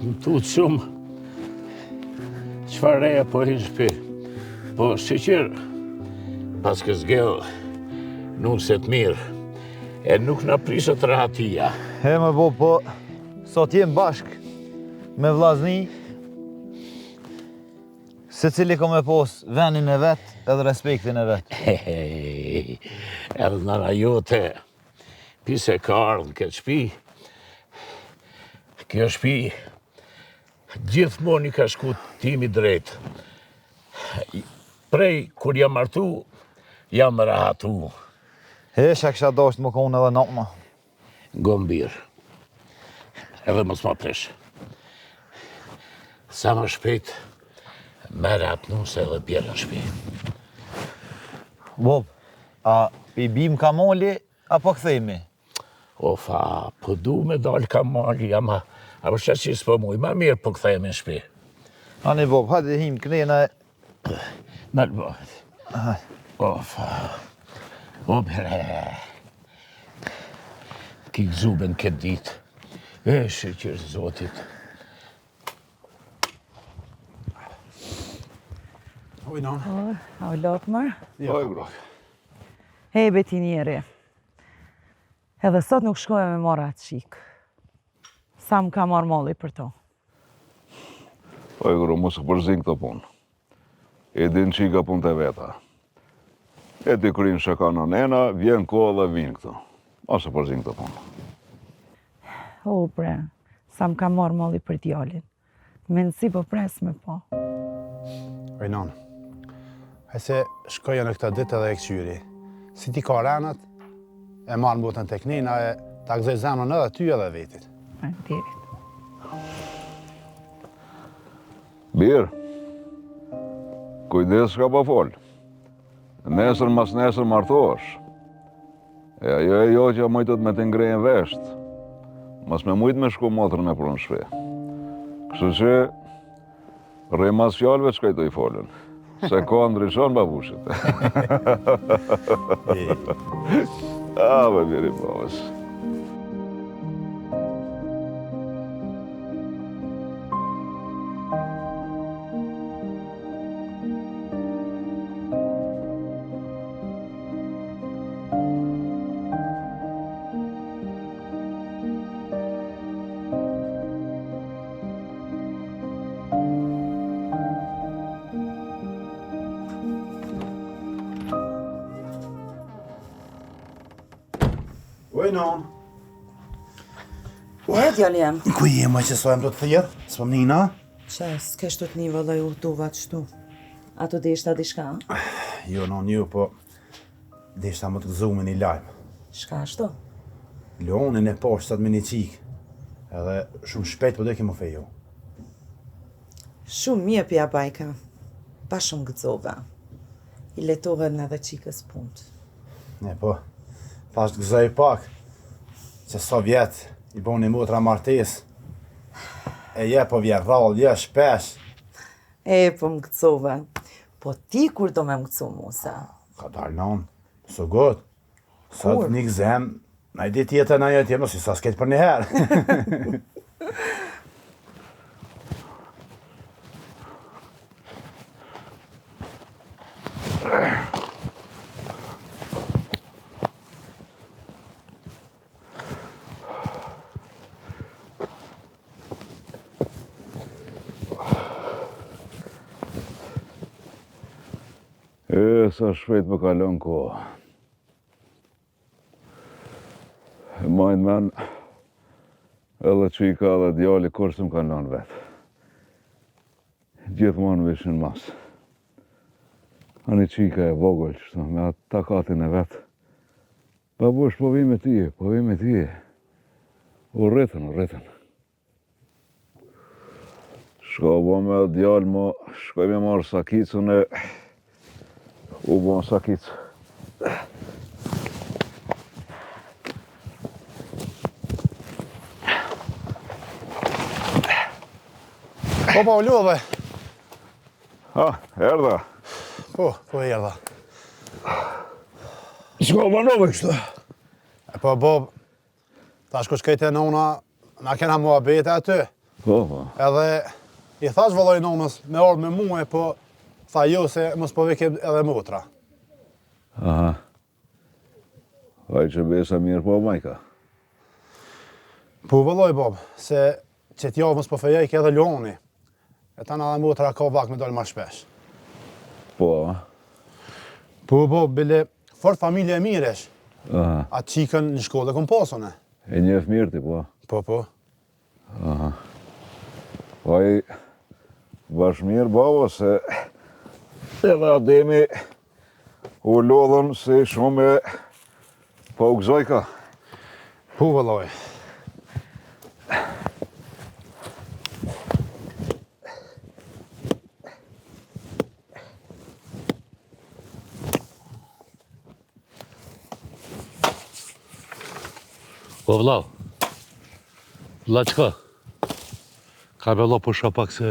Më tutë shumë. Qëfar reja po hinë shpi? Po, shqyqir, pas kës gjellë, nuk se të mirë, e nuk në prisët rahatia. He më bo, po, sot jem bashk me vllazni, se cili ko me pos venin e vetë edhe respektin e vetë. Edhe nëna jote, pise ka ardhë në këtë shpi, kjo shpi gjithmonë i ka shku timi drejt. Prej kur jam martu, jam rahatu. Hesha kësha dosht më konë edhe noma. Gombir. Edhe mos ma presh. Sa më shpejt, mere atë nuse edhe bjerë në shpi. Bob, a i bim kamoli, apo këthejmi? Ofa, po du me dalë kamoli, ama për që që s'po muj, ma mirë po këthejme në shpi. Ani Bob, hajde him kënena e... Nalë bëhet. Ofa, o bere. Ki gzuben këtë ditë. E shqyqër zotit. Oj, non. Au Lokmar. Oj, grok. Hej, Betinieri. Edhe sot nuk shkoj me mora atë shikë. Sa më ka marrë molli për to. Oj, gru, mos u përzin këto punë. E din qika punë të veta. E ti krynë shaka në nena, vjen kohë dhe vinë këto. Mos u përzin këto punë. O, bre, sa më ka marrë molli për djallin. Me nësi po pres me po. Oj, non. Hajse shkoja në këta ditë edhe e këqyri. Si ti ka ranët, e marrë mbotën tek nena e ta gëzoj zemrën edhe ty edhe vetit. Derit. Birë, kujdes shka po folë. Nesër mas nesër martosh. E ajo e jo që mujtët me të ngrejnë veshtë. Mas me mujtë me shku motrën e prunë shpe. Kështu që, rrej mas fjallëve që kajto i folën. Se ko ndryshon babushit. Be biri babës. Oj, non. E, djali jem. Ku jema që sojmë të të thjerë? Së më nina? Që, s'kesh të t'ni vëlloj u tuva të shtu. A të deshta di shka? Jo, non, jo, po... Deshta më të gëzume një lajmë. Shka shto? Leonin e poshtë sot me një qikë. Edhe shumë shpejt po dhe ke më fejo. Shumë mje pja bajka. Pa shumë gëzova. I letohen edhe qikës punët. Ne, po... Pas të gëzoj pak, që so vjetë i bon një motra martes, e je po vje rrallë, je shpesh. E, po më gëzova. Po ti kur do me më gëzu, Musa? Ka dalë non, so good. Sot një gëzem, na i di tjetër na jetë jemë, si sa s'ket për një herë. Sa shpejt më kalon kohë. Majnë men, edhe që i ka dhe djali kur së më kalon vetë. Gjithmonë vishin mas. Ani qika e vogël qështu, me atë takatin e vetë. Babush, po vi me ti. U rritën. Shko bo me djali mo, shkoj me marë sakicën e... U bon sakicë. Po, u lodhe. Ha, erdha. Po erdha. Shko banove kështu? E po, Bob, ta shko shkejte në una, na kena mua bete aty. Po. Edhe i thash vëllai nonës me ardhë me mua, po tha jo se mos po veke edhe motra. Aha. Aj që besa mirë po, majka. Po vëllai bab, se që t'javë mos po fejek edhe Luani. E ta në edhe motra ka vak me dalë ma shpesh. Po. Po bab, bile fort familje e miresh. Aha. Atë qikën në shkollë kom pasone. E njef mirë ti, po. Po. Aha. Po i bash mirë, baba, se edhe Ademi u lodhën se shumë po u gëzoj ka. Po vëllai. Po vëllau, qka? Ka me lo për pak se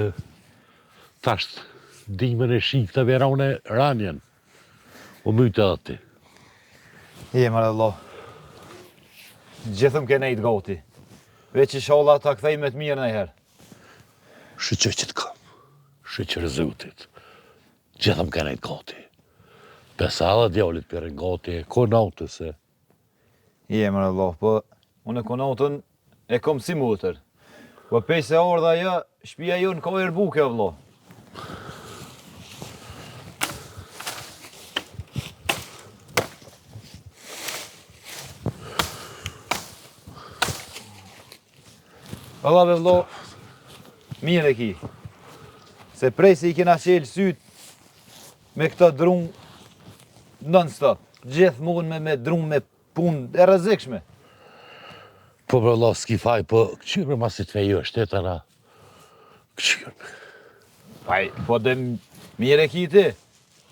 tasht dimën e shik të verone ranjen. U mytë edhe ti. Jemër edhe lo. Gjithëm ke nejtë goti. Veç i sholla ta kthej me të mirë nëjherë. Shqyqe që t'kam. Shqyqe rëzutit. Gjithëm ke nejtë goti. Besa edhe djallit për goti, ko naute se. Jemër edhe lo, po unë e konotën e kom si mutër. Po pej se ardha ja, shpia ju në ka erbuke, vëllo. Vëlla vëllo, mirë e ki. Se prej se i kena qelë syt me këta drun non-stop. Gjithmonë me drun me punë e rrezikshme. Po për Allah s'ki faj, po këqyrë me masit fejo, shtetëra. Këqyrë. Paj, po dhe mire ki ti.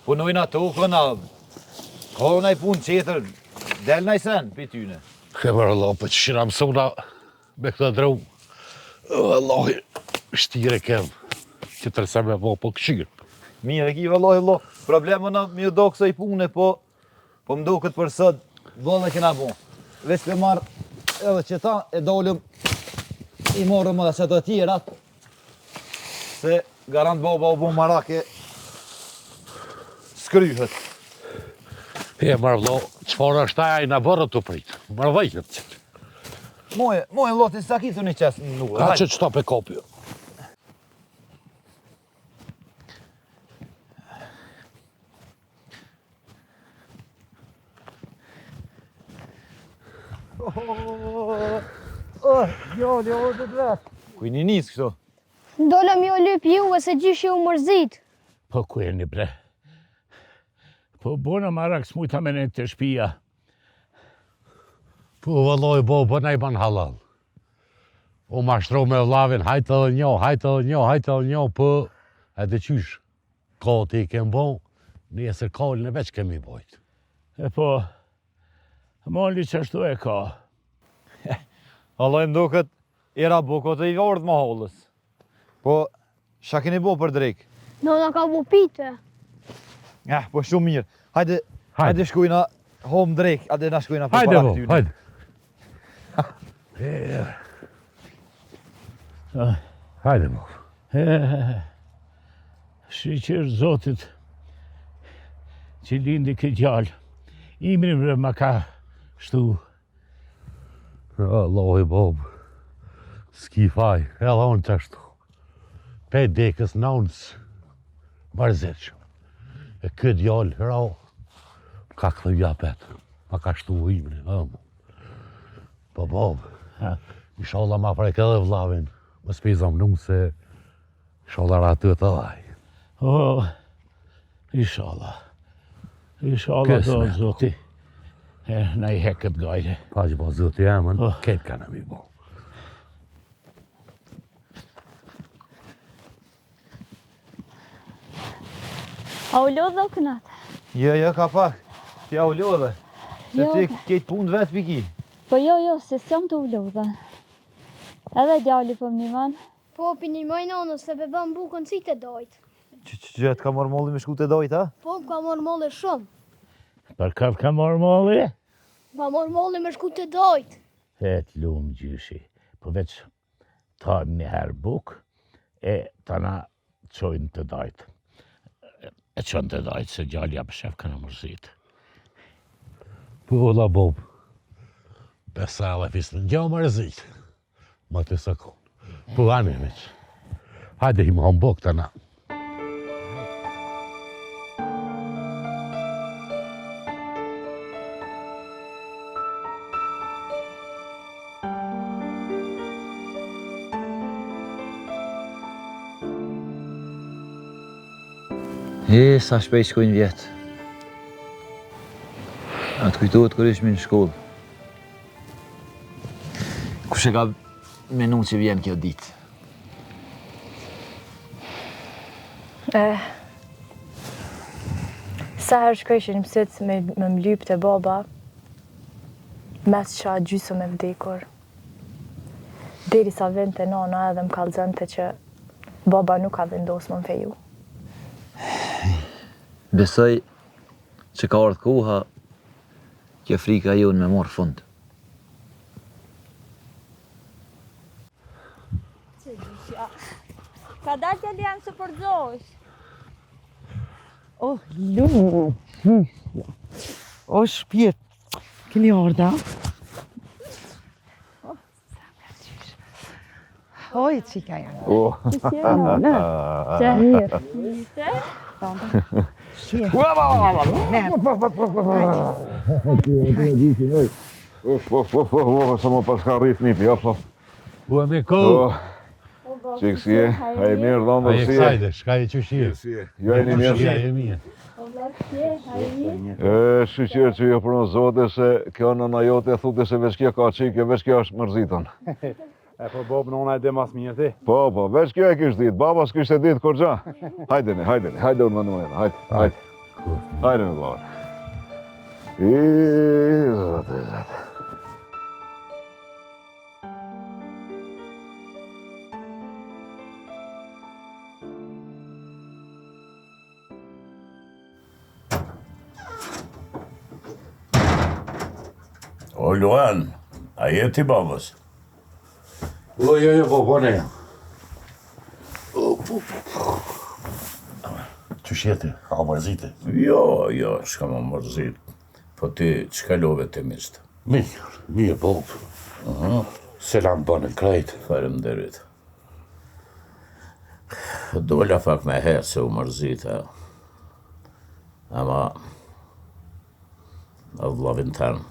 Punojnë ato, këna. Ka naj punë qetër, del naj sen për tyne. Ke për Allah, po që shira mësuna me këta drum. Allahi, shtire kem. Që tërsa me po këqyrë. Mire ki, vëllohi, lo. Problemë në mi do kësaj pune, po më do këtë për sët, vëllë e kena bo. Veç për marë edhe që ta e dolëm i morëm edhe që të tjerat. Se garant baba u bo marake skryhet. E marrë vlo, qëfar është aja i në bërë të pritë. Marrë vajkët. Moje loti sa kitu një qesë në nukë. Ka që qëta pe kopjo. Djali, o të vetë. Kuj një nisë kështu? Ndollëm jo lyp juve se gjyshi u mërzit. Po ku e një bre? Po bona marak s'mujta me në të shpia. Po vëlloj bo, bëna i ban halal. U mashtro me vlavin, hajtë edhe njo, po edhe qysh. Ka ti i kem bo, nesër kallin e veç kemi bojt. E po, mali që ashtu e ka. Allah ndo këtë era bukot e i vardë ma hollës. Po, shka keni bo për drejk? Nona ka bu pite. Po shumë mirë. Hajde shkujna home drejk, hajde na shkujna për Hajde para bo, këtyne. Hajde bo. Shqyqër zotit që lindi këtë gjallë. Imrim rë ma ka shtu. Allahi bob, s'ki faj, edhe unë të ashtu. Pe dekës në unës, barzeqëm. E këtë djallë, rao, ka këthë japet, ma ka shtu u imri, Po bob, inshallah ma prek edhe vlavin, më spizam nuk se inshallah ratë të dhaj. Inshallah. Inshallah do zoti. Na i heket gajde. Pa që po zoti emën, ketë ka në mi bo. A u lodhe o kënatë? Jo, ka pak. Tja u lodhe. Se Jo. ti ketë punë vetë piki. Po jo, se s'jam të u lodhe. Edhe djali po më një manë. Po, për një mojnë nonës, se be bëm bukën si të dojtë. Që të ka marrë molli me shku të dojtë, ha? Po, ka marrë molle shumë. Për kap ka marrë molli? Ka marrë molle me shku të dojtë. Et lumë gjyshi. Po veç ta një herë buk, e ta na qojnë të dajtë. E qënë të dajtë se gjallja për shef këna mërzit. Po la bob, pesa e fisë në gjallë mërzit. Ma të sakon. Po anë e veç. Hajde hi më hambok të na. Sa shpejt shkojnë vjetë. A të kujtohet kër ishmi në shkollë. Kush e ka menu që vjen kjo ditë? Sa herë shkojshin mësit me mlyp të baba, mes qa gjysëm e vdekur. Deri sa vend të nana edhe më kallëzonte që baba nuk ka vendosë më në feju. Besoj që ka ardhë koha kjo frika jonë me morë fund. Ka dalë të lianë së përdzosh. Oh, lumë. O, shpjet. Keni orda? Oj, qika janë. Mirë. Sa më paska rrit një pjo, Po me kohë. Qikë si e, a e mirë dhëmë A e kësajde, shka e qëshirë. Jo e një mirë. E mirë. Shqyqirë që jo për në zote se kjo nëna jote e thute se veç kjo ka qikë, veç kjo është mërzitën. E po Bob nëna e dhe mas mirë ti. Po, veç kjo e kishtë ditë, baba s'kishtë ditë kur gja. Hajdeni, hajde unë më nëmëjnë, hajde. Hajde me baba. Zote. O, Luan, a je ti babës? O, jo, po, ne. Qysh jeti, ka mërzite? Jo, s'ka më mërzit. Po ti, qka love të mistë? Mirë, bob. Selam bënë krejtë. Faleminderit. Dola fak me herë se u mërzita. Ama, vllavin tanë,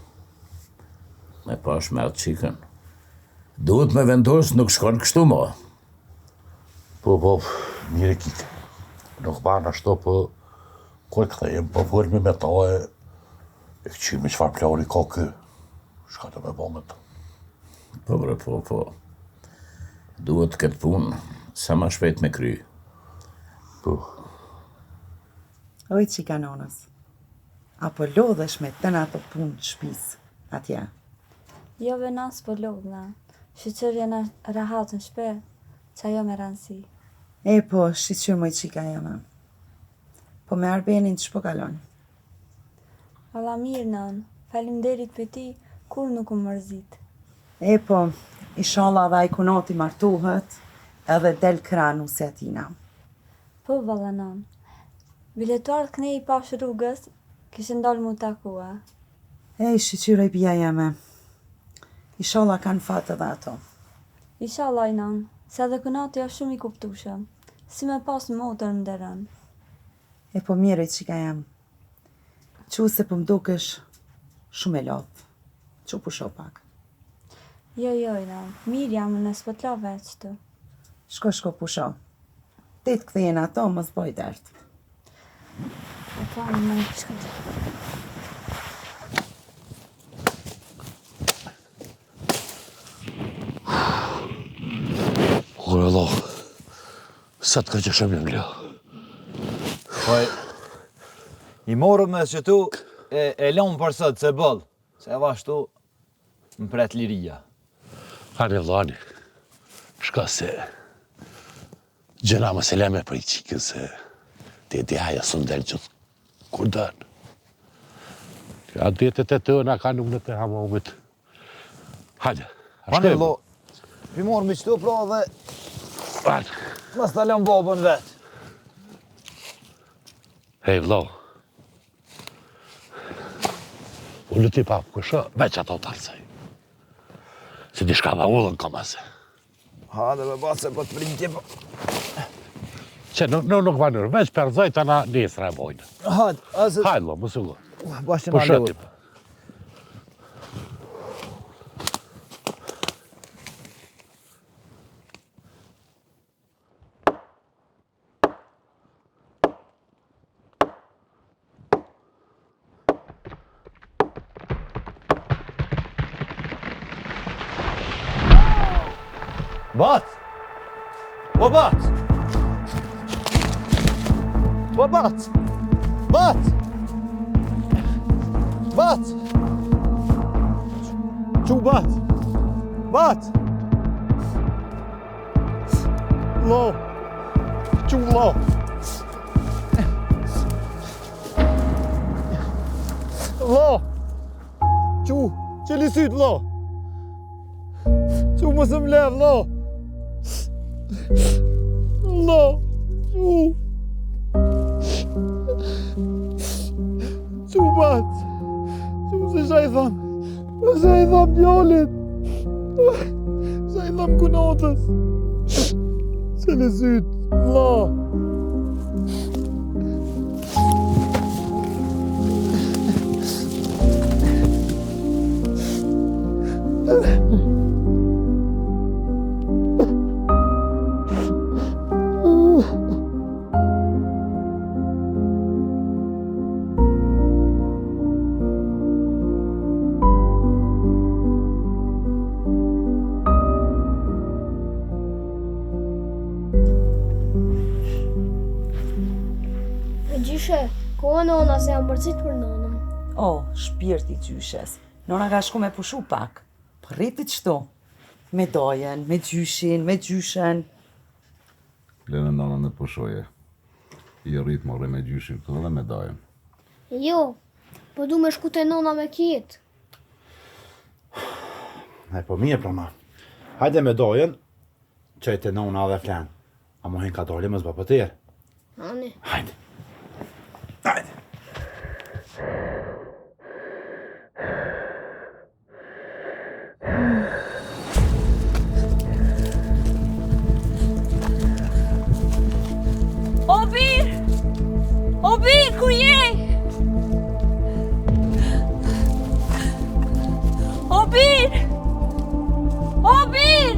me pash me atë qikën. Duhet me vendos, nuk shkon kështu mo. Po, bob, mirë kikë. Nuk banë ashto, po, koj këthejem, po vërmi me ta e këqimi qëfar plari ka kë. Shka të me bo me të. Po, bre, po. Duhet këtë punë, sa ma shpejt me kry. Po. Oj, qika nonës. Apo lodhesh me të në ato punë të shpisë, atje? Jo venas po lodhna. Shqyqyrja në rahatën shpe, që ajo me rëndësi. E po, shqyqyr moj qika jeme. Po me arbenin që po kalon. Alla mirë nën, faleminderit për ti, kur nuk u mërzit. E po, inshallah dhe ai kunati martohet, edhe del kranu se atina. Po valla nën, biletuar këne i pash rrugës, kishë ndalë mu takua. E, shqyqyr e bia jeme. Inshallah kanë fatë edhe ato. Inshallah nën, se edhe kunati është shumë i kuptushëm, si me pas në motër më derën. E po mirë që ka jam. Që se po mdukesh shumë e lodhë. Që pusho pak. Jo, nën, mirë jam në s'potla veç të. Shko pusho. Te të këthejnë ato, mos boj dertë. E pa në më shkëtë. Kur Allah, sa të ka që shumë një mljo. Po, i morëm me që tu e lomë për sëtë se bëllë, se vashtu më pret liria. Hani vlani, shka se gjëna më se leme për i qikën se të ideja së ndelë gjithë kur dënë. Ja detet e të na ka nuk në të hamomit. Hajde, Hani lo, Pimor me qëto pra dhe Vallë. mas të lëm babën vetë. Hej, vlo. Ullu ti pa këshë, veç ato talësaj. Si di shka dha ullën komase. Ha, dhe me batë se po të primë tjepa. Që nuk vanur, veç përzoj të na nesra e bojnë. Hajde, asë... Hajde, lo, mësë ullu. Bashkë Po në shëtim. ndërë. Bat! O bat! O bat! Bat! Bat! Çu bat! Bat! Lo! Çu lo! Lo! Çu! Qëli syt lo! Çu mos më lev lo! Lo! Çu! Çu bat! Çu se shaj tham! Se i tham djallit! Se i tham kunatës! Qëli syt! Lo! Gjyshe, koha nona se jam bërcit për nonën. O, shpirti gjyshes. Nona ka shku me pushu pak. Për rritit qëto. Me dojen, me gjyshin, me gjyshen. Lene nana në pushoje. I rrit more me gjyshin këtu dhe me dajen. Jo, po du me shku te nona me kjetë. E po mirë pra ma. Hajde me dojen, që e të nona dhe flen. A mohin ka dole më zba për tjerë. Ani. Hajde. Hajde. Obir! Obir, ku je? Obir! Obir!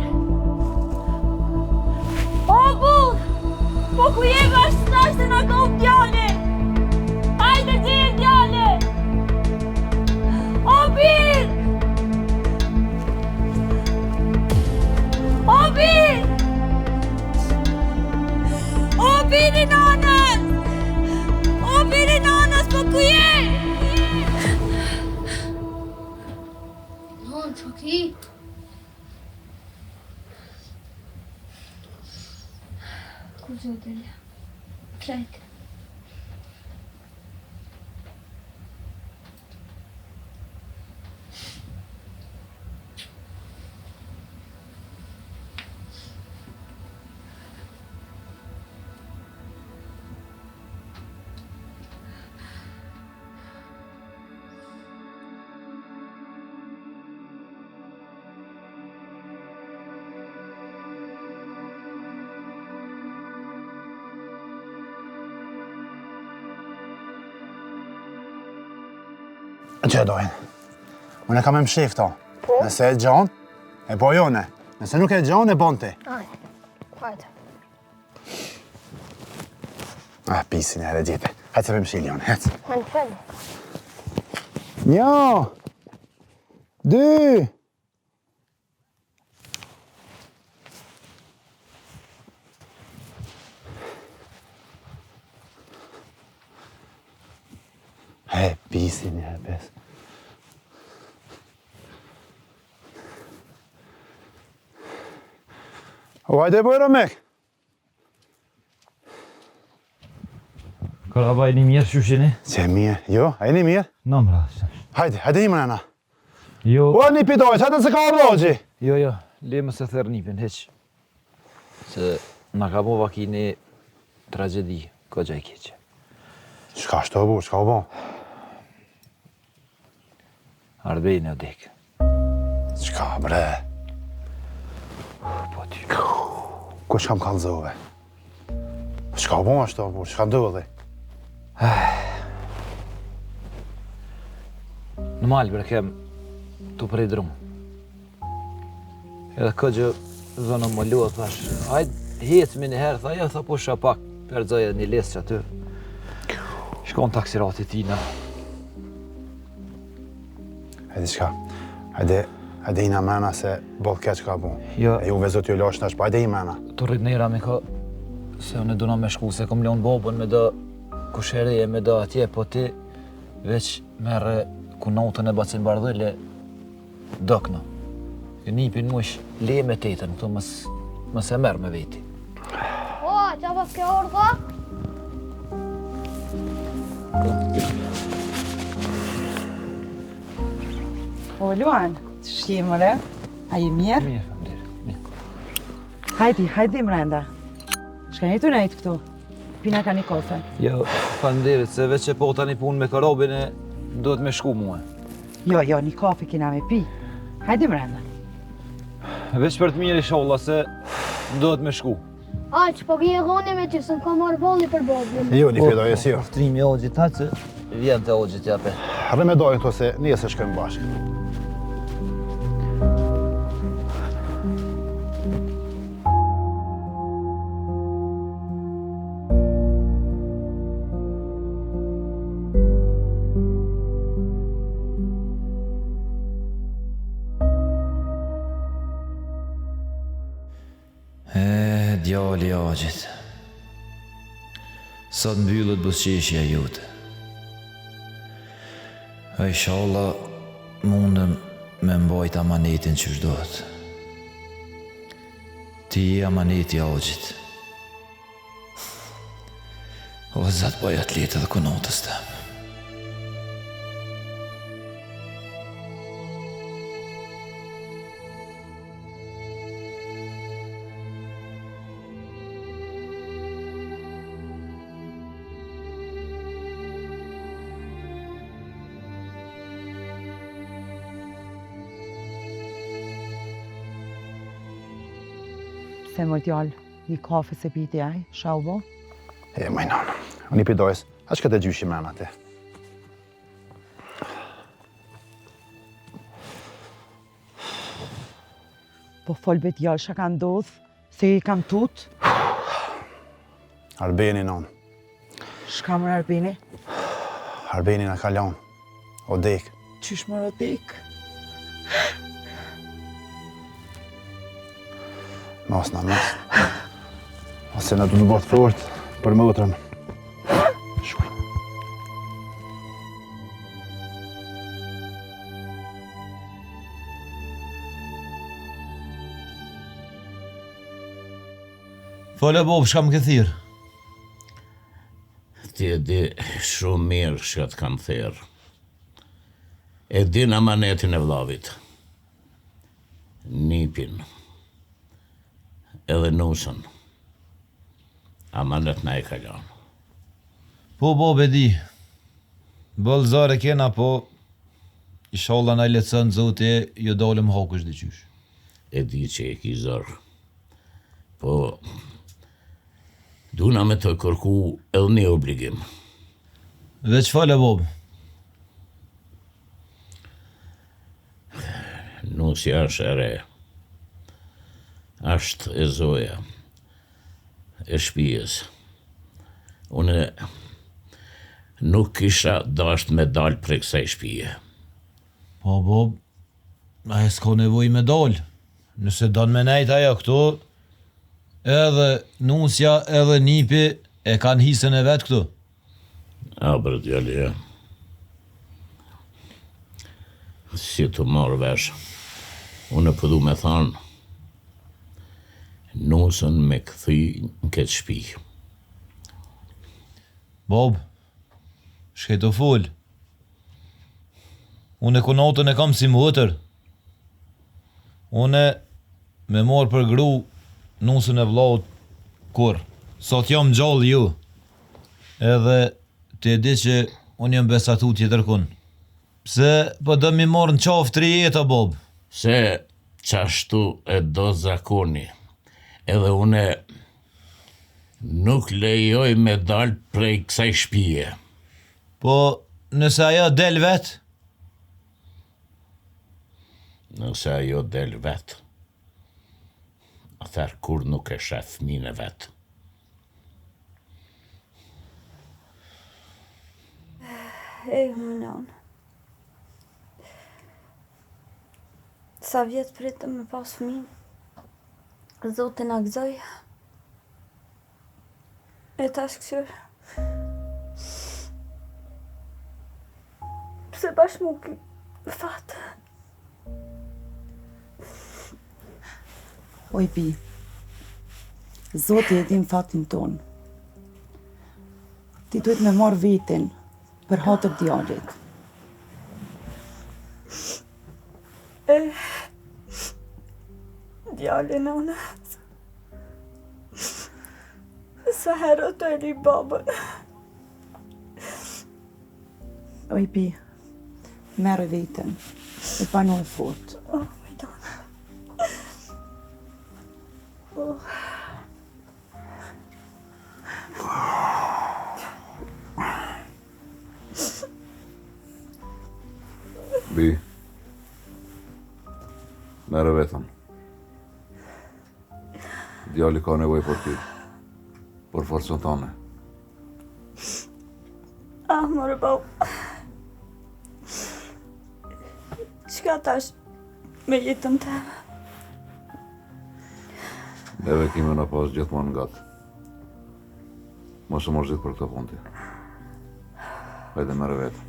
Obur! Po ku je bashkëtar se na ka u djale? Hajde ti e djale! Obir! Obir! Obir i nanës! Obir i nanës, po ku je? Non, që ki? Ku zotin? Krejt. Që e dojnë? Unë e kam e më shif to. Nëse e gjon, e bojone. Nëse nuk e gjon, e bon ti. Ajde. Hajde. Ah, pisin e djete. Hajtë se për më shiljon, hecë. Në fel. 1, 2. He, pisin e bes. O, hajde bojro mek. Karabaj një mirë shushini? Që e mirë, jo, a e një mirë? Në më rrasë. Hajde, hajde një më nëna. Jo, O, një pitojt, hajde se ka orlogi. jo, le më se therë nipin, heq. Se na ka bova kini tragedi, kogja i keqe. Çka është bu, çka u bo? Arbejnë e dekë. Çka bre? Po ty. Ku çka më kallëzove? Çka u bo ashtu, bu, çka ndodhi? Në malë bre kem të prej drumë. Edhe këgjë zonë më luat, thash, hajtë hecmi një herë, tha, ja, tha, po shë pak, përdzoj një lesë që aty. Shkon taksirati tina. Hajde çka? Hajde ina mena se boll keq ka bu. Jo. E ju vezot ju lash tash, pa hajde i mena. Të rrit nera me ka, se unë duna me shku, se kom leon babën me do kushereje, me do atje, po ti veç merre ku notën e bacin bardhële, dokno. Ju nipin mush le me tetën, këto mës e merë me veti. O, qa pas ke orë, O, Luan, të shqimëre? A je mirë? Mirë, mirë. Hajdi mrenda. Shka një të nejtë këtu? Pina ka një kofe. Jo, fanderit, se veç e po tani punë me karobin e duhet me shku mua. Jo, një kafe kina me pi. Hajdi mrenda. Veç për të mirë i sholla se duhet me shku. Aq, po gje rone me ty, se në ka marrë bolli për boblin. Jo, një fjedoj e si jo. Trimi ogjit, ha që vjen të ogjit jape. Remedojnë to se njëse shkojmë bashkë. Djali agjit. Sot mbyllët busqeshja jote. Inshallah mundem me mbajt amanetin që shdohet. Ti je amaneti agjit. O zat bëj atletë dhe konotës të. Se më djallë, një kafe se piti aj, shaubo? E, majnon, unë i pidojës, a që këtë gjyshi mena ti? Po folbe djallë shka ka ndodhë, se i kam tut. Arbeni non. Shka mërë Arbeni? Arbeni në kalon, o dek. Qysh mërë o dek? Mas. Ose në du të bëtë fort për motrën. Shuj. Fole Bob, shka më ke thirë? Ti e di shumë mirë që të kam thirë. E di në amanetin e vllavit. Nipin. Edhe nusën. Amanet na e kalon. Po Bob e di. Bëllë zare kena, po inshallah na i lecën zote, jo dolem hokush dhe qysh. E di që e ki zërë. Po, duna me të kërku edhe një obligim. Veç fale Bob. Nusja është e re. Ashtë e zoja, e shpijes. Une nuk kisha dasht me dal prej kësaj shpije. Po Bob, a e s'ka nevoj me dal. Nëse don me nejt ajo këtu, edhe nusja edhe nipi e kanë hisën e vetë këtu. A bërë djali, si të marrë vesh, une përdu me thanë, nusën me këthy në këtë shpi. Bob, shkej të full. Unë e konotën e kam si mëtër. Unë me morë për gru nusën e vllaut kur. Sot jam gjallë ju. Edhe ti e di që unë jam besatu tjetër kun. Pse po do mi morë në qafë 3 jetë, Bob? Se qashtu e do zakoni. Edhe une nuk lejoj me dal prej kësaj shtëpie. Po, nëse ajo del vetë? Nëse ajo del vetë, atëherë kur nuk e shef fëmijën e vetë. Më non. Sa vjetë pritëm me pas fëmijë, Zoti na gëzoi. E tash këshir. Pse bash mu ki fatë? Oj bi, Zoti e din fatin ton. Ti duhet me marrë vetin për hatër djalit. Djali nana. Sa herë të e li babën. Oj bi, merë vetin e pano e fort. Bi, merë vetën. Djali ka nevoj për ty, për forcën tane. Mërë babë. Qka tash me jetën të? Neve kime në pas gjithmonë nga të. Mos u mërzit për këtë punti. Hajde merë vetë.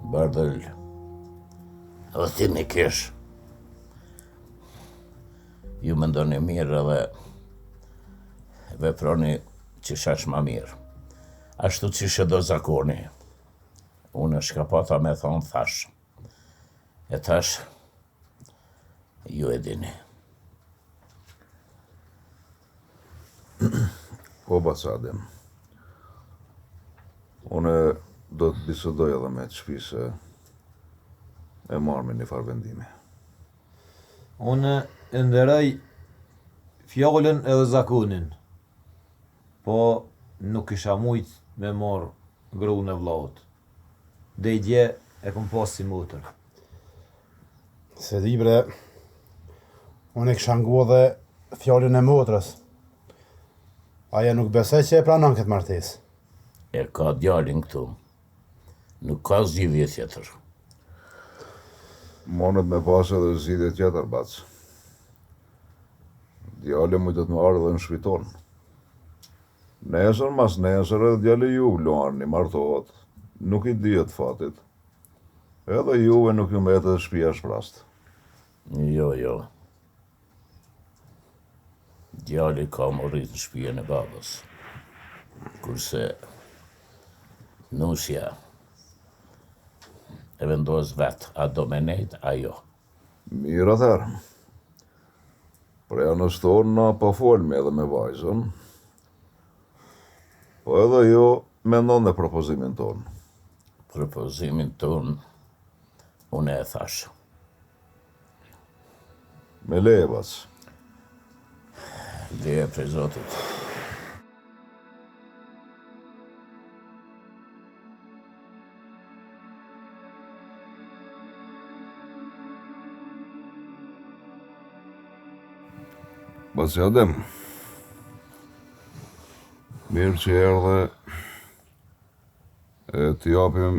Bardël, o ti një kesh. Ju më ndoni mirë edhe veproni që shash ma mirë. Ashtu që shë do zakoni. Unë shka pata me thonë thash. E tash, ju e dini. O Basadem, unë do të bisedoj edhe me të shtëpi se e marrë me një farë vendime. Unë e nderoj fjallën edhe zakonin, po nuk isha mujt me marrë gruën e vllaut. Dhe i dje e kom pas si motër. Se di bre, unë e kisha ngu dhe fjallën e motrës. Aja nuk besoj që e pranon këtë martesë. E ka djalin këtu. Nuk ka zgjidhje tjetër. Monet me pas edhe zgjidhje tjetër, bac. Djali mujtet me ardhe në shtëpi tonë. Nesër mas nesër edhe djali ju luani, martohet. Nuk i dihet fatit. Edhe juve nuk ju mbetet shtëpia shprast. Jo. Djali ka morrit në shtëpinë e babës. Kurse nusja e vendos vetë, a do me nejt, a jo. Mirë atëherë. Preja në stonë na pa folmi edhe me vajzën, po edhe jo mendon në propozimin tonë. Propozimin tonë, unë e thash. Me leje, bac. Leje prej Zotit. Basadem, mirë që erdhe e t'i japim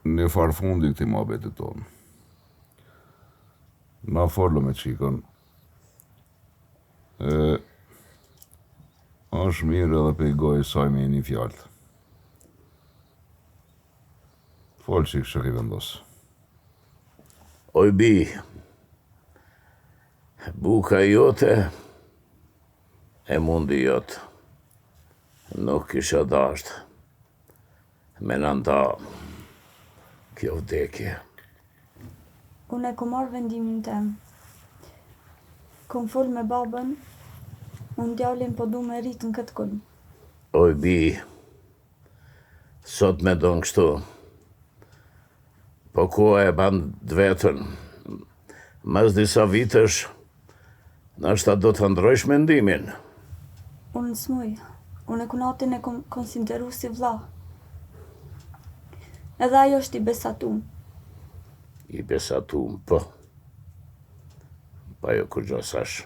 një farfundi këti muhabetit tonë. Na folë me qikën. Është mirë edhe pe i gojë saj me një fjallë. Folë qikë që ki vendosë. Oj bi, Buka jote e mundi jote. Nuk kisha dasht me nënda kjo vdekje. Unë e ku marrë vendimin tem. Kom fol me babën, unë djalin po du me rritë në këtë kulm. Oj bi, sot me don kështu. Po koha e ban vetën. Mas disa vitesh, nashta do të ndrojsh mendimin. Unë s'muj, unë e kunatin e kom konsideru si vlla. Edhe ajo është i besatum. I besatum, po. Pa jo kur gjosash.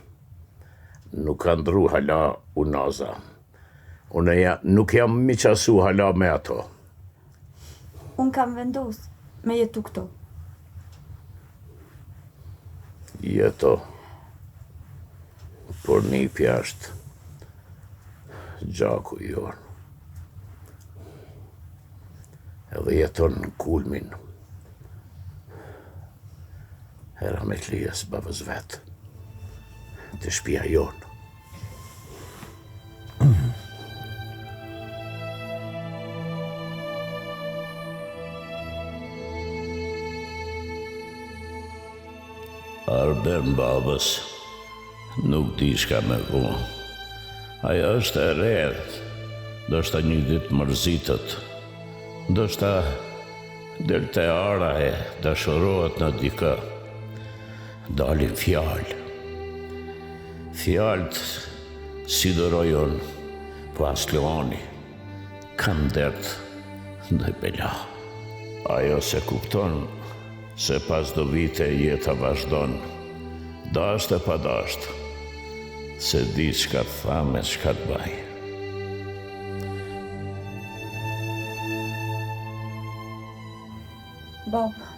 Nuk ka ndru hala unaza. Unë nuk jam miqasu hala me ato. Unë kam vendus me jetu këto. Jeto. Por një pjasht gjaku jonë. Edhe jeton në kulmin. Hera me klijes babës vetë. Të shpia jonë. Arben babës, nuk di shka me vu. Aja është e rreth, do shta një ditë mërzitët, do shta del te ara e dashurohet në dika. Dalin fjallë. Fjallët si dërojon, po as Leoni, kam dertë në bela. Ajo se kupton, se pas do vite jeta vazhdon, dasht e pa dasht, se di çka të thamë e çka të baj. Baba,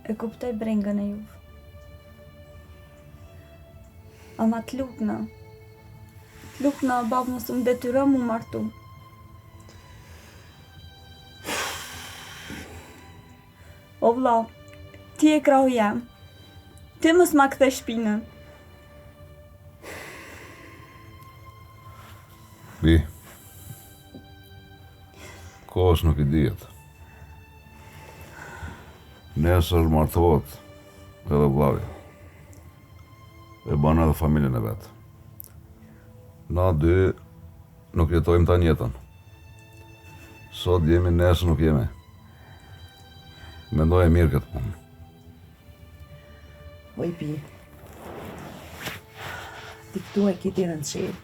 e kuptoj brengën e juve. Ama të lukna, babë nësë më detyro mu martu. O vlla, ti e krahu jam. Ti mës ma kthe shpinën. Bi, kohës nuk i dijet. Nesër martohet edhe vllavi. E banë edhe familjen e vetë. Na dy nuk jetojmë ta njetën. Sot jemi, nesër nuk jemi. Mendoj e mirë këtë punë. Oj bi, ti këtu e kiti në të qelë.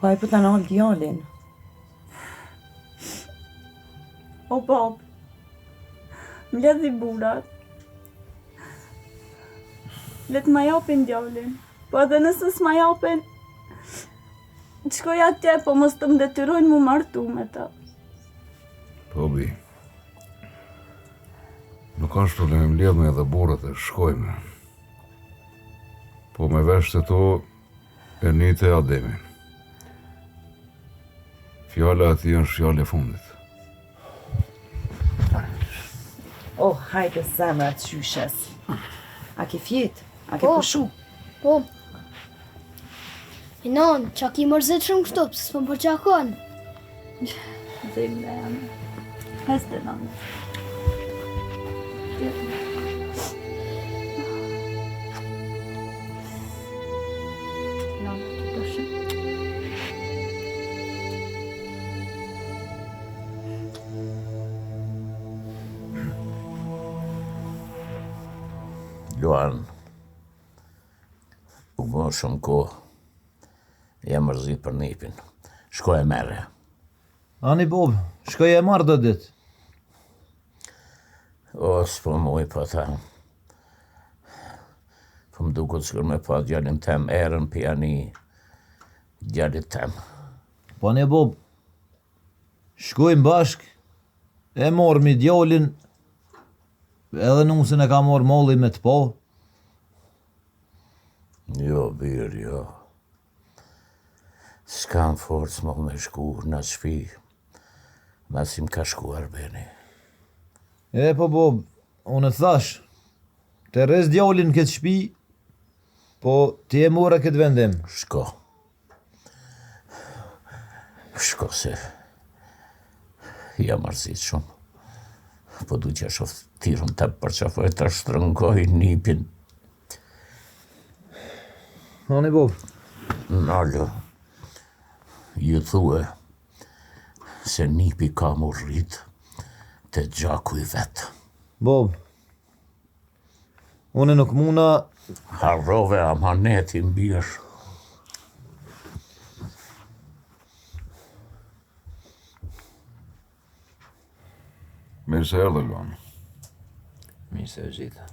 Pa e për të nalë djallin. O babë, më ledhi burat. Let ma japin djallin, po edhe nëse s'ma japin, shkoj atje, po mos të më detyrojnë mu martu me ta. Po bi, nuk është problem, mledhme edhe burët e shkojme. Po me vesh të to, e njëte Ademin. Fjalla ati është fjallë e fundit. Oh, hajde zemra të qyshes. A ke fjetë? A ke pushu? Po. E non, qa ki mërzit shumë kështu, pëse s'pëm për qakon. Zemë dhe jam. Heste nëmë. Luan, u bo shumë kohë, jam mërzit për nipin. Shkoj e mere. Ani Bob, shkoj e marrë do ditë. O, s'po muj po ta. Po më duket s'kur me pa djalin tem erën pjani djalit tem. Po ne Bob, shkojmë bashk, e morëm i djalin, edhe nusën e ka morë molli me të po. Jo, birë, jo. S'kam forcë më me shku në shpi, masim ka shku Arbeni. E po Bob, unë të thash, të rrez djalin këtë shtëpi, po ti e more këtë vendim. Shko. Shko se jam mërzit shumë. Po du që shoftirën të përqafoj të shtrëngoj nipin. Nani Bob? Nalo, ju thue se nipi ka mu rrit të gjaku i vetë. Bob, une nuk muna... Harrove amaneti mbirë. Mirë se erdhe, Luan. Mirë se e gjitha.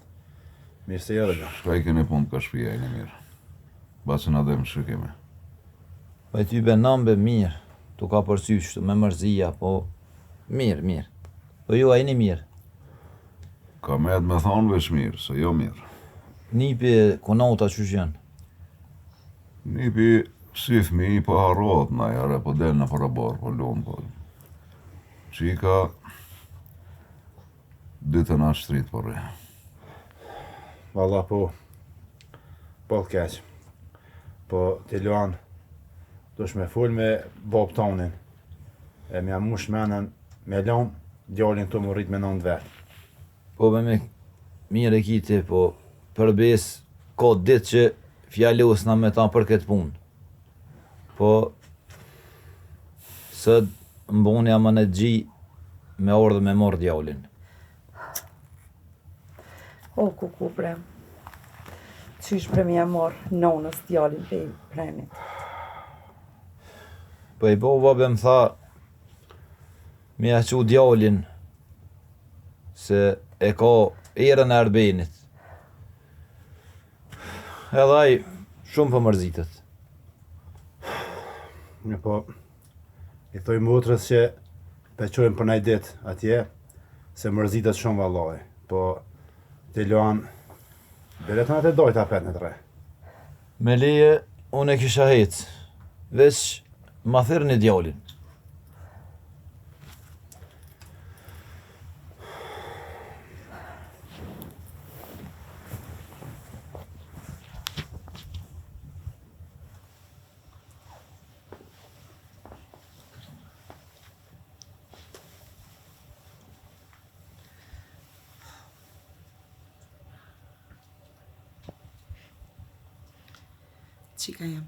Mirë se erdhe, Luan. Shka i kene punë ka shpia e në mirë. Basën adhe më shikime. Pa ty be nambe mirë, tu ka përsyshtu me mërzia, po mirë. Po ju a jeni mirë. Ka me me thonë veç mirë, se jo mirë. Nipi konauta qysh janë? Nipi si fmi po harrot na jare, po del në parabar, po lumë, po. Qika ditën a shtrit po re. Valla po keq. Po ti Luan, dush me full me Bob tonin. E me jam mush menën me lom djalin të më rrit me 9 vet. Po me mirë e kiti, po përbes ka ditë që fjalosna me ta për këtë punë. Po sët mboni amanet gji me ordë me morë djalin. O, kuku bre. Qysh bre mi e morë nonës djalin për premit. Po i bova be më tha me ja qu djalin se e ka erën e Erbenit. Edhe ai shumë për mërzitet. Po, i thoj motrës që peqojmë për nëjë dit atje, se mërzitet shumë vallaj. Po, ti Luan, beretën atë e dojta apet në tre. Me leje, unë e kisha hecë, veç ma thyrë një djalin. Qika jam.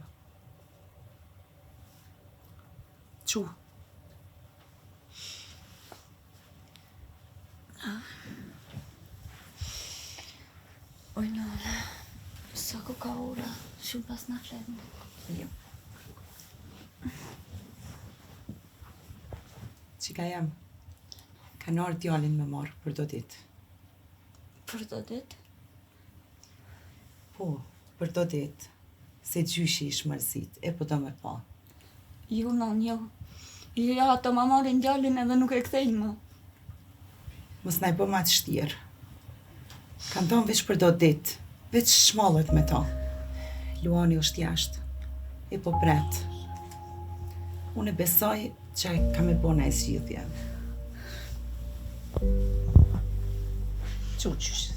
Qu. Oj, nële, sa ku ka ura, shumë pas në fletë. Jo. Qika jam. Ka nërë djalin me marë për do ditë. Për do ditë? Po, për do ditë. Se gjyshi ish mërzit, e po do me pa. Jo, non, jo. Ja, të ma marin djalin edhe nuk e kthejnë më. Mos na i bë ma të shtirë. Kam tonë veç për do ditë, veç shmallët me ta. Luani është jashtë, e po pret. Unë e besoj që ka me bo na e zgjidhje. Qu, qu.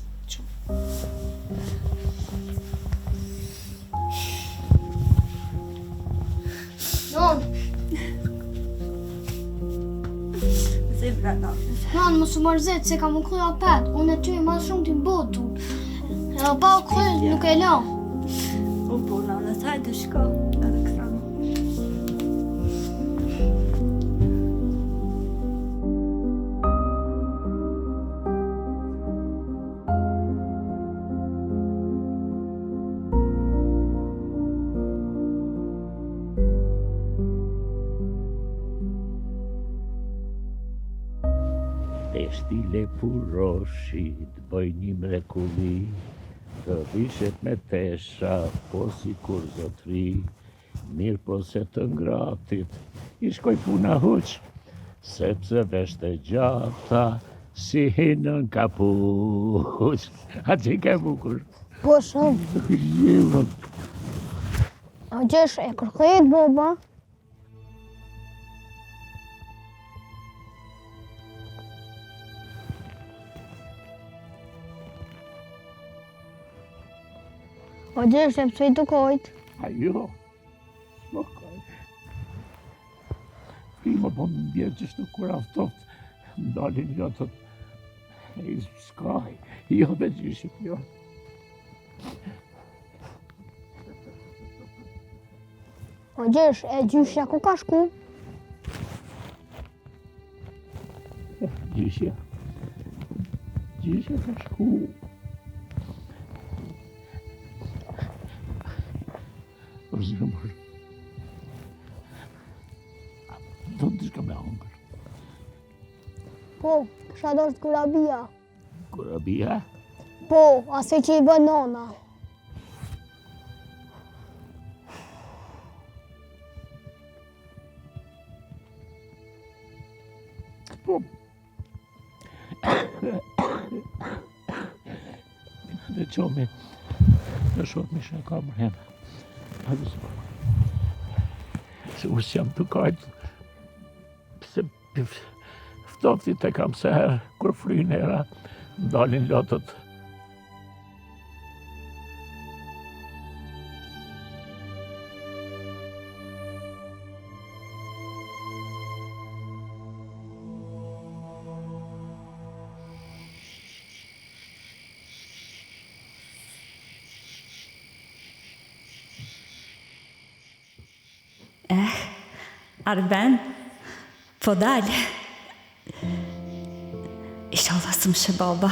Non, Zebra, non. non, mos u mërzit se kam u kry apet. Unë e ty e ma shumë t'im botu. Edhe pa u kry, nuk e la. Po, non, hajde shko. Edhe kësa. Stile puroshi, të bëj një mrekulli, të vishet me tesha, po si kur zotri, mirë po se të ngratit, i shkoj puna huq, sepse veshte gjata, si hinën kapuq. A që ke bukur? Po shumë. Jivë. A gjesh e kërkejt, baba? O gjesh e pëse i të kojt? A jo, s'po kaj. Prima po më bjerë që shtë kur aftoft, më dalin jotët. E s'kaj, jo dhe gjyshit jo. O gjesh e gjyshja ku ka shku? Gjyshja ka shku. Për zëmër. Do të shka me hongër. Po, kësha dorë të kurabia. Kurabia? Po, ase që i bën nona. Po. Dhe qomi, në shot me shë kamër heme. Hajde se usë jam të kajtë, se ftoftit e kam se herë, kur frynë era, ndalin lotët. Arben, po dalë. Inshallah së më shë baba.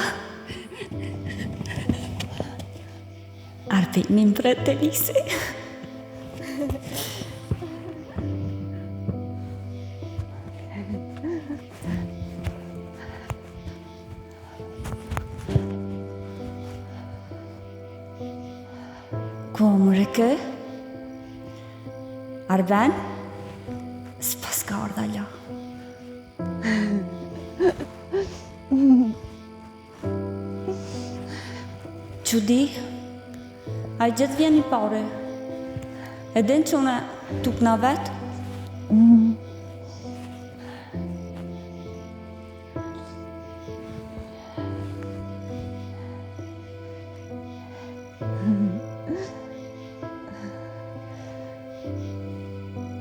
Arbenin për të lisi. Ko më rëkë? Arben? S'pas ka ardha la. Qudi, a i gjithë vjen i pare. E den që me tuk na vetë?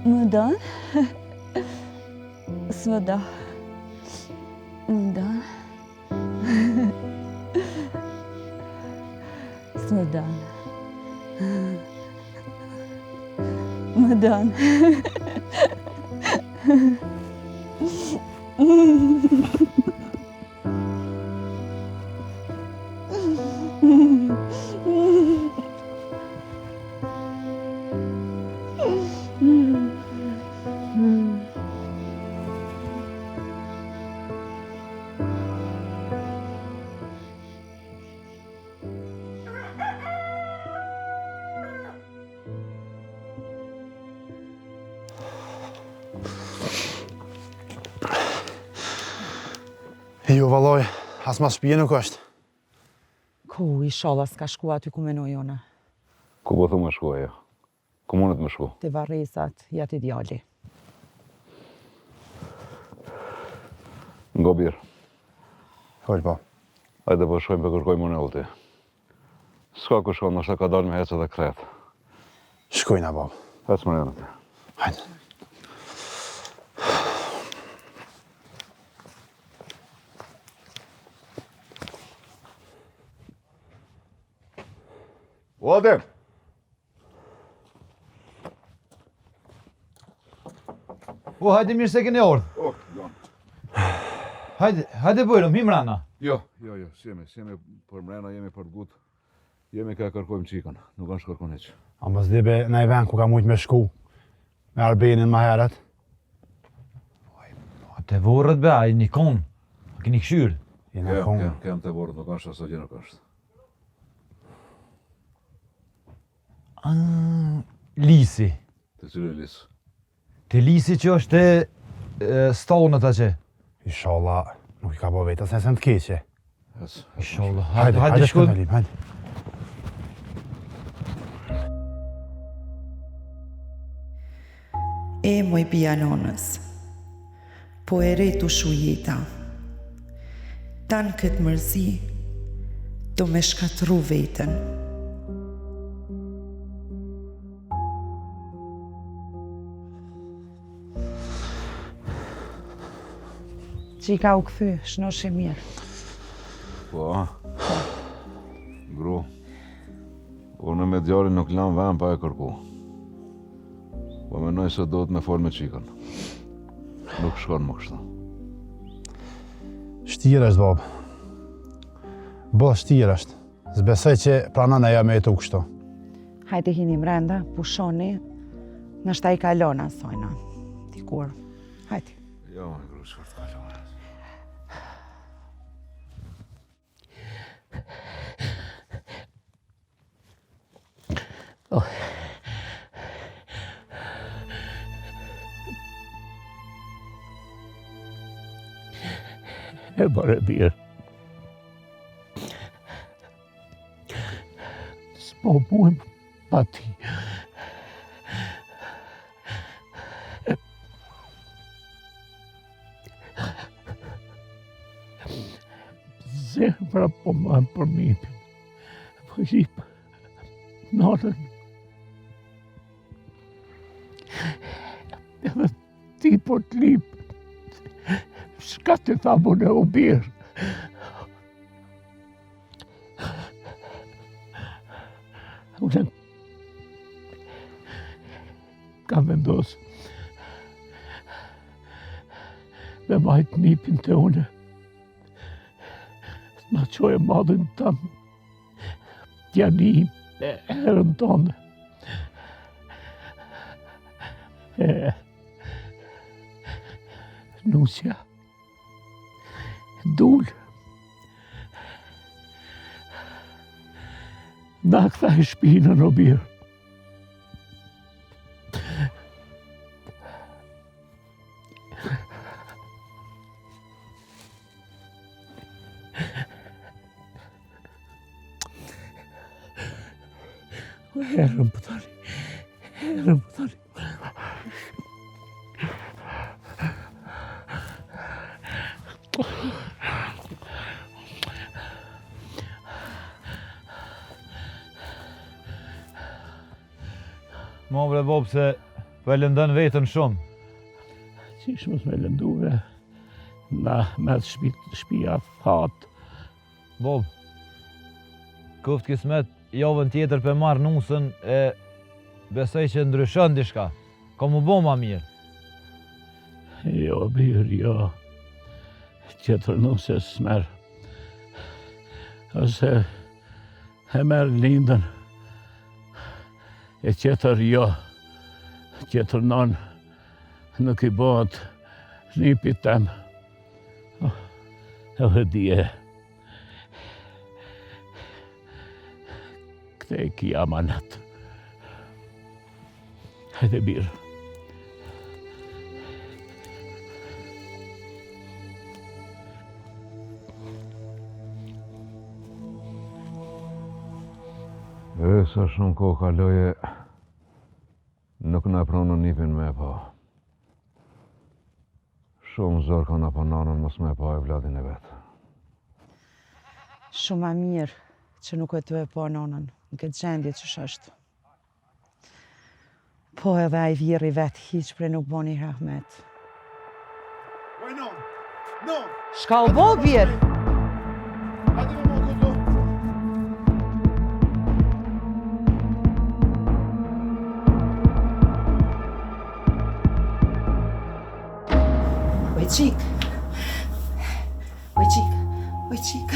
Më donë? S'më do. Më donë? S'më donë. Më donë. Jo, valloj, as ma shpije nuk është. Ku, inshallah s'ka shku aty ku menoj ona. Ku po thu me shku ajo? Ku mundet me shku? Te varresat, jati djali. Ngo birë. Hojnë po. Hajde po shkojmë për kërkojmë unë ulti. S'ka ku shkojmë, nështë ka dalë me hecë dhe kretë. Shkojna, bab. Hecë më rëndë. Hajde. Adem! O, hajde mirë se keni ardhur. Hajde bojrëm, him rana. Jo, s'jemi për mrena, jemi për gut. Jemi ka kërkojmë qikën, nuk kanë shkërkon heq. A mos dibe në i ven ku ka mujt me shku. Me Arbenin ma heret. Te vorët be, a i një konë. A keni këshyrë. Jena konë. Kem të borët, nuk është aso gjë nuk është. Lisi. Të cilë lisë? Te lisi që është te stonët a që. Inshallah, nuk i ka bo vetës nëse në të keqe. Inshallah, Hajde hajde shkojmë. shkojmë, hajde. E moj pianonës, po e retu shu jeta. Tanë këtë mërzi, do me shkatru vetën. Qika u këthy, shnosh e mirë. Po, gru, unë me djalin nuk lam vend pa e kërku. Po menoj se do të me fol me qikën. Nuk shkon më kështu. Shtirë është, babë. Bo, shtirë është. Zbesoj që pranon e me jetu kështu. Hajte hini mrenda, pushoni, nështë i kalon asojna. Dikur. Hajte. Jo, me gru, që të kalon. E bare mirë. S'po buhem pa ti. Zemra po më për mipin. Po jip nonën. Edhe ti po t'lip. Shka të thamu në u birë. Unë ka vendos me majtë nipin të une. Ma qojë madhin tëmë, t'janim e herën tonë. Nusja, dul. Na këtha e shpinën o birë. Herën për tani, herën për tani. Mo bre Bob se po e lëndën vetën shumë. Qish mos me lënduve, na me shpia thatë. Bob, kuft kismet javën tjetër për marrë nusën e besoj që ndryshon dishka. Ka mu bo ma mirë. Jo, birë, jo. Tjetër nusë e s'merë. Ose e merë lindën. E tjetër jo. Tjetër non nuk i bëhet nipit tem. Edhe dje. Këte e ki amanat. Hajde birë. E, sa shumë kohë kaloje, nuk na pronë nipin me pa. Shumë zorë ka na pa nanën mos me pa e vladin e vetë. Shumë ma mirë që nuk e të e po nonën, në këtë gjendje që shështë. Po edhe a i vjeri vetë hiq pre nuk boni rahmet. Shka u bo bjerë? Oj qik. Oj qik. Oj qik.